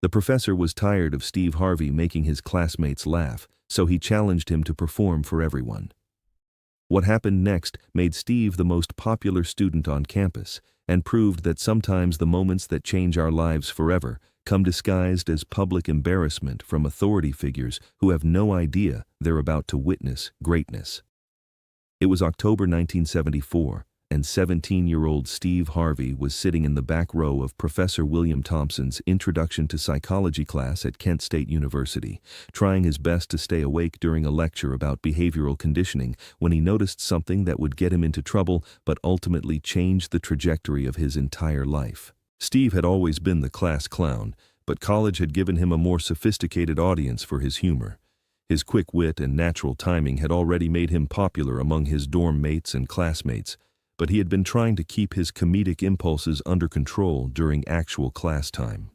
The professor was tired of Steve Harvey making his classmates laugh, so he challenged him to perform for everyone. What happened next made Steve the most popular student on campus and proved that sometimes the moments that change our lives forever come disguised as public embarrassment from authority figures who have no idea they're about to witness greatness. It was October 1974, and 17-year-old Steve Harvey was sitting in the back row of Professor William Thompson's Introduction to Psychology class at Kent State University, trying his best to stay awake during a lecture about behavioral conditioning when he noticed something that would get him into trouble but ultimately change the trajectory of his entire life. Steve had always been the class clown, but college had given him a more sophisticated audience for his humor. His quick wit and natural timing had already made him popular among his dorm mates and classmates, but he had been trying to keep his comedic impulses under control during actual class time.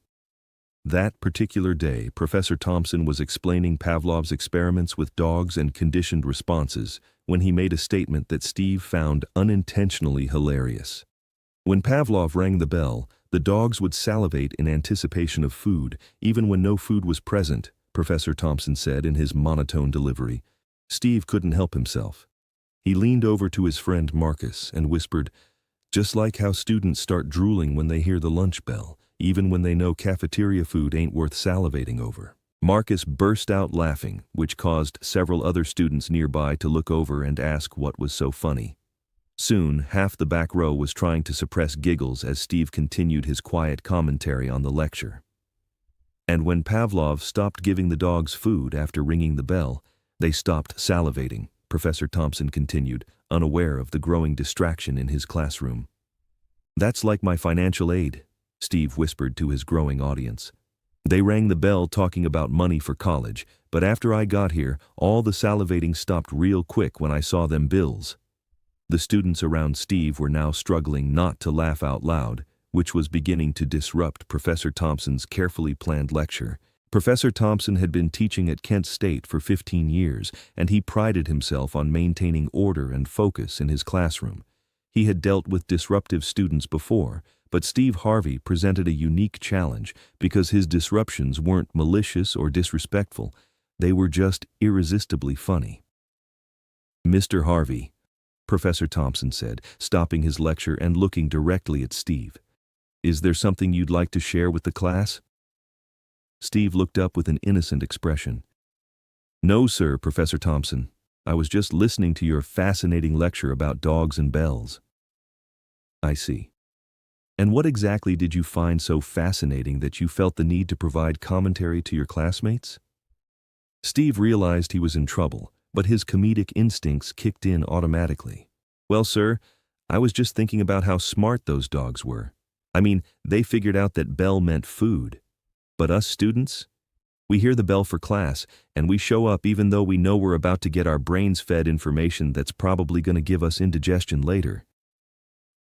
That particular day, Professor Thompson was explaining Pavlov's experiments with dogs and conditioned responses when he made a statement that Steve found unintentionally hilarious. When Pavlov rang the bell, the dogs would salivate in anticipation of food, even when no food was present, Professor Thompson said in his monotone delivery. Steve couldn't help himself. He leaned over to his friend Marcus and whispered, "Just like how students start drooling when they hear the lunch bell, even when they know cafeteria food ain't worth salivating over." Marcus burst out laughing, which caused several other students nearby to look over and ask what was so funny. Soon, half the back row was trying to suppress giggles as Steve continued his quiet commentary on the lecture. And when Pavlov stopped giving the dogs food after ringing the bell, they stopped salivating, Professor Thompson continued, unaware of the growing distraction in his classroom. "That's like my financial aid," Steve whispered to his growing audience. "They rang the bell talking about money for college, but after I got here, all the salivating stopped real quick when I saw them bills." The students around Steve were now struggling not to laugh out loud, which was beginning to disrupt Professor Thompson's carefully planned lecture. Professor Thompson had been teaching at Kent State for 15 years, and he prided himself on maintaining order and focus in his classroom. He had dealt with disruptive students before, but Steve Harvey presented a unique challenge because his disruptions weren't malicious or disrespectful. They were just irresistibly funny. "Mr. Harvey," Professor Thompson said, stopping his lecture and looking directly at Steve, "is there something you'd like to share with the class?" Steve looked up with an innocent expression. "No, sir, Professor Thompson. I was just listening to your fascinating lecture about dogs and bells." "I see. And what exactly did you find so fascinating that you felt the need to provide commentary to your classmates?" Steve realized he was in trouble, but his comedic instincts kicked in automatically. "Well, sir, I was just thinking about how smart those dogs were. I mean, they figured out that bell meant food. But us students? We hear the bell for class, and we show up even though we know we're about to get our brains fed information that's probably going to give us indigestion later."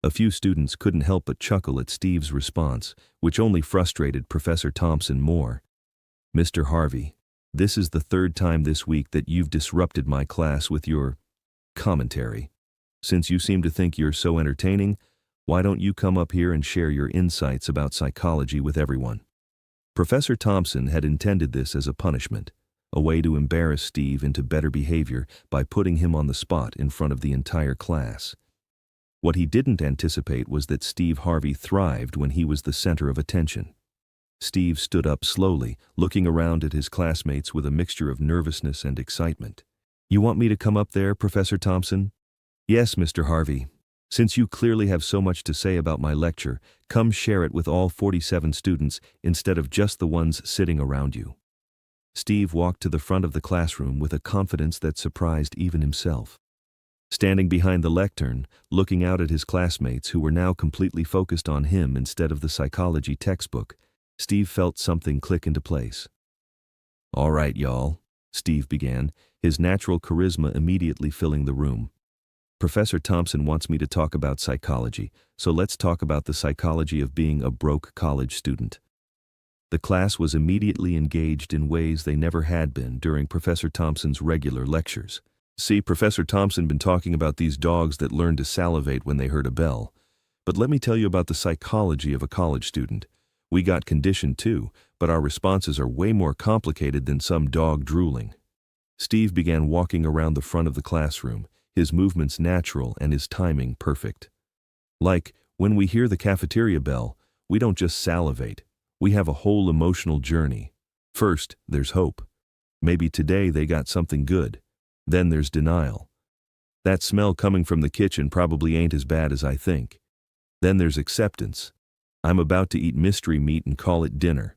A few students couldn't help but chuckle at Steve's response, which only frustrated Professor Thompson more. "Mr. Harvey, this is the third time this week that you've disrupted my class with your commentary. Since you seem to think you're so entertaining, why don't you come up here and share your insights about psychology with everyone?" Professor Thompson had intended this as a punishment, a way to embarrass Steve into better behavior by putting him on the spot in front of the entire class. What he didn't anticipate was that Steve Harvey thrived when he was the center of attention. Steve stood up slowly, looking around at his classmates with a mixture of nervousness and excitement. "You want me to come up there, Professor Thompson?" "Yes, Mr. Harvey. Since you clearly have so much to say about my lecture, come share it with all 47 students instead of just the ones sitting around you." Steve walked to the front of the classroom with a confidence that surprised even himself. Standing behind the lectern, looking out at his classmates who were now completely focused on him instead of the psychology textbook, Steve felt something click into place. "All right, y'all," Steve began, his natural charisma immediately filling the room. "Professor Thompson wants me to talk about psychology, so let's talk about the psychology of being a broke college student." The class was immediately engaged in ways they never had been during Professor Thompson's regular lectures. "See, Professor Thompson been talking about these dogs that learn to salivate when they heard a bell. But let me tell you about the psychology of a college student. We got conditioned too, but our responses are way more complicated than some dog drooling. Steve began walking around the front of the classroom, his movements natural and his timing perfect. Like, when we hear the cafeteria bell, we don't just salivate. We have a whole emotional journey. First, there's hope. Maybe today they got something good. Then there's denial. That smell coming from the kitchen probably ain't as bad as I think. Then there's acceptance. I'm about to eat mystery meat and call it dinner.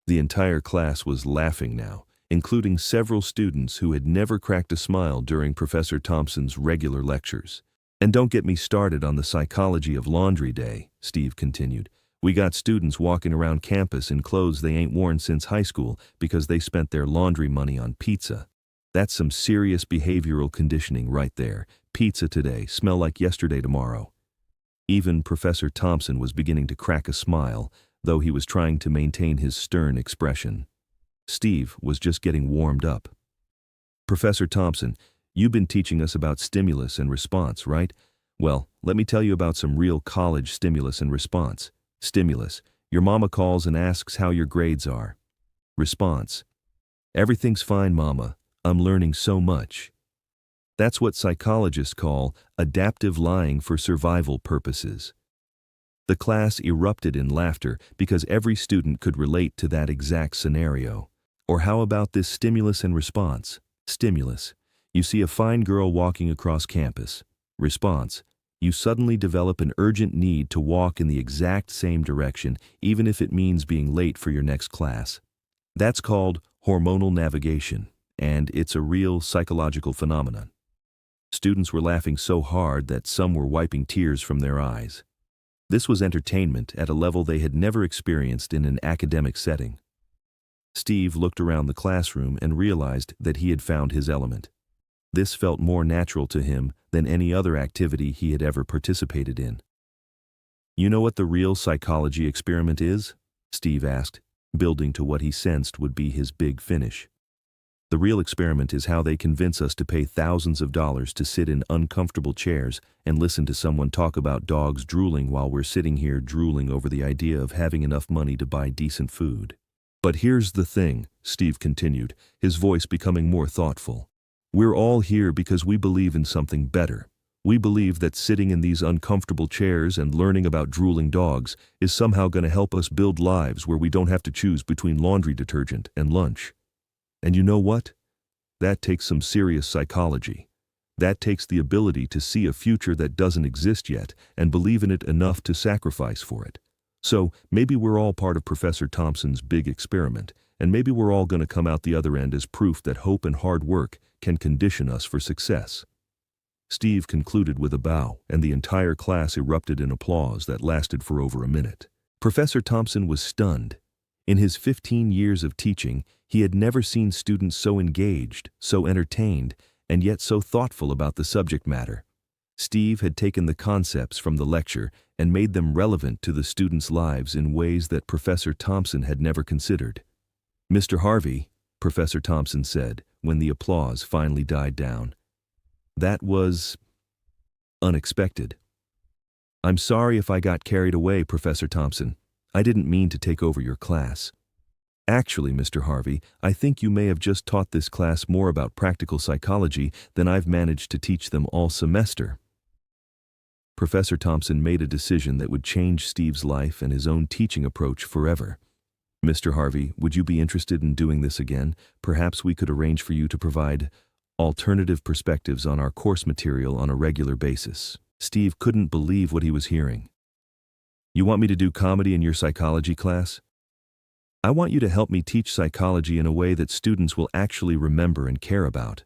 The entire class was laughing now, including several students who had never cracked a smile during Professor Thompson's regular lectures. And don't get me started on the psychology of laundry day, Steve continued. We got students walking around campus in clothes they ain't worn since high school because they spent their laundry money on pizza. That's some serious behavioral conditioning right there. Pizza today, smell like yesterday tomorrow. Even Professor Thompson was beginning to crack a smile, though he was trying to maintain his stern expression. Steve was just getting warmed up. Professor Thompson, you've been teaching us about stimulus and response, right? Well, let me tell you about some real college stimulus and response. Stimulus, your mama calls and asks how your grades are. Response, everything's fine, mama. I'm learning so much. That's what psychologists call adaptive lying for survival purposes. The class erupted in laughter because every student could relate to that exact scenario. Or how about this stimulus and response? Stimulus, you see a fine girl walking across campus. Response, you suddenly develop an urgent need to walk in the exact same direction, even if it means being late for your next class. That's called hormonal navigation, and it's a real psychological phenomenon. Students were laughing so hard that some were wiping tears from their eyes. This was entertainment at a level they had never experienced in an academic setting. Steve looked around the classroom and realized that he had found his element. This felt more natural to him than any other activity he had ever participated in. You know what the real psychology experiment is? Steve asked, building to what he sensed would be his big finish. The real experiment is how they convince us to pay thousands of dollars to sit in uncomfortable chairs and listen to someone talk about dogs drooling while we're sitting here drooling over the idea of having enough money to buy decent food. But here's the thing, Steve continued, his voice becoming more thoughtful. We're all here because we believe in something better. We believe that sitting in these uncomfortable chairs and learning about drooling dogs is somehow going to help us build lives where we don't have to choose between laundry detergent and lunch. And you know what? That takes some serious psychology. That takes the ability to see a future that doesn't exist yet and believe in it enough to sacrifice for it. So maybe we're all part of Professor Thompson's big experiment, and maybe we're all going to come out the other end as proof that hope and hard work can condition us for success. Steve concluded with a bow, and the entire class erupted in applause that lasted for over a minute. Professor Thompson was stunned. In his 15 years of teaching, he had never seen students so engaged, so entertained, and yet so thoughtful about the subject matter. Steve had taken the concepts from the lecture and made them relevant to the students' lives in ways that Professor Thompson had never considered. Mr. Harvey, Professor Thompson said, when the applause finally died down. That was unexpected. I'm sorry if I got carried away, Professor Thompson. I didn't mean to take over your class. Actually, Mr. Harvey, I think you may have just taught this class more about practical psychology than I've managed to teach them all semester. Professor Thompson made a decision that would change Steve's life and his own teaching approach forever. Mr. Harvey, would you be interested in doing this again? Perhaps we could arrange for you to provide alternative perspectives on our course material on a regular basis. Steve couldn't believe what he was hearing. You want me to do comedy in your psychology class? I want you to help me teach psychology in a way that students will actually remember and care about.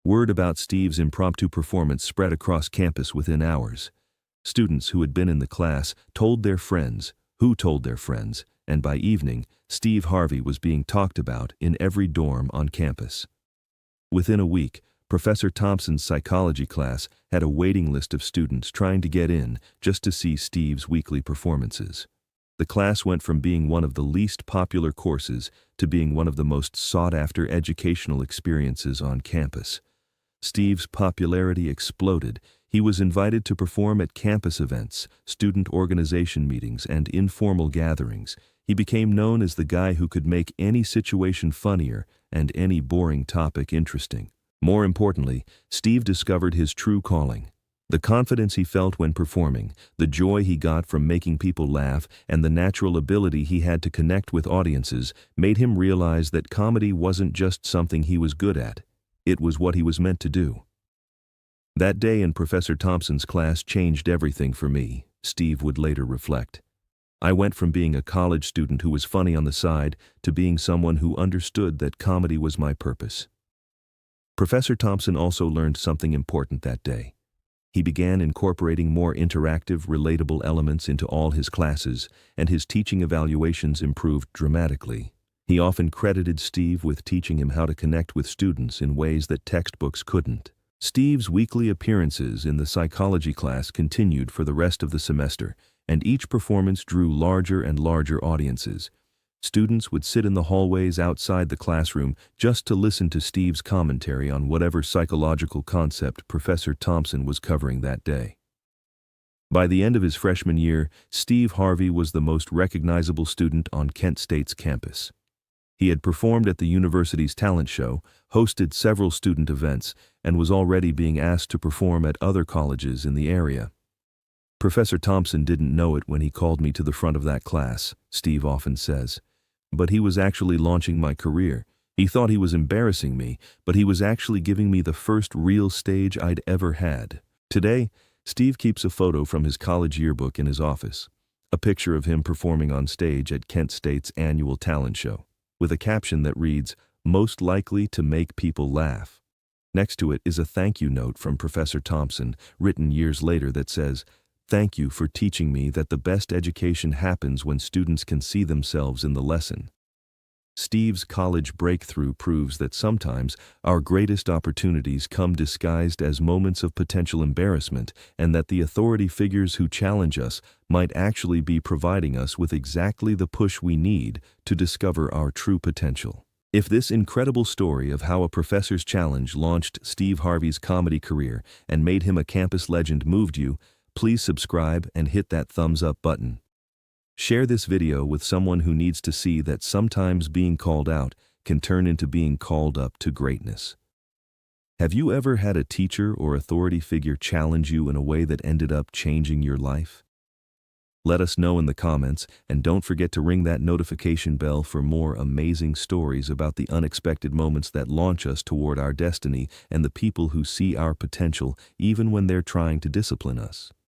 Word about Steve's impromptu performance spread across campus within hours. Students who had been in the class told their friends, who told their friends, and by evening, Steve Harvey was being talked about in every dorm on campus. Within a week, Professor Thompson's psychology class had a waiting list of students trying to get in just to see Steve's weekly performances. The class went from being one of the least popular courses to being one of the most sought-after educational experiences on campus. Steve's popularity exploded. He was invited to perform at campus events, student organization meetings, and informal gatherings. He became known as the guy who could make any situation funnier and any boring topic interesting. More importantly, Steve discovered his true calling. The confidence he felt when performing, the joy he got from making people laugh, and the natural ability he had to connect with audiences made him realize that comedy wasn't just something he was good at. It was what he was meant to do. That day in Professor Thompson's class changed everything for me, Steve would later reflect. I went from being a college student who was funny on the side to being someone who understood that comedy was my purpose. Professor Thompson also learned something important that day. He began incorporating more interactive, relatable elements into all his classes, and his teaching evaluations improved dramatically. He often credited Steve with teaching him how to connect with students in ways that textbooks couldn't. Steve's weekly appearances in the psychology class continued for the rest of the semester, and each performance drew larger and larger audiences. Students would sit in the hallways outside the classroom just to listen to Steve's commentary on whatever psychological concept Professor Thompson was covering that day. By the end of his freshman year, Steve Harvey was the most recognizable student on Kent State's campus. He had performed at the university's talent show, hosted several student events, and was already being asked to perform at other colleges in the area. Professor Thompson didn't know it when he called me to the front of that class, Steve often says. But he was actually launching my career. He thought he was embarrassing me, but he was actually giving me the first real stage I'd ever had. Today, Steve keeps a photo from his college yearbook in his office, a picture of him performing on stage at Kent State's annual talent show, with a caption that reads, "Most likely to make people laugh." Next to it is a thank you note from Professor Thompson, written years later, that says, "Thank you for teaching me that the best education happens when students can see themselves in the lesson." Steve's college breakthrough proves that sometimes our greatest opportunities come disguised as moments of potential embarrassment, and that the authority figures who challenge us might actually be providing us with exactly the push we need to discover our true potential. If this incredible story of how a professor's challenge launched Steve Harvey's comedy career and made him a campus legend moved you, please subscribe and hit that thumbs up button. Share this video with someone who needs to see that sometimes being called out can turn into being called up to greatness. Have you ever had a teacher or authority figure challenge you in a way that ended up changing your life? Let us know in the comments, and don't forget to ring that notification bell for more amazing stories about the unexpected moments that launch us toward our destiny and the people who see our potential even when they're trying to discipline us.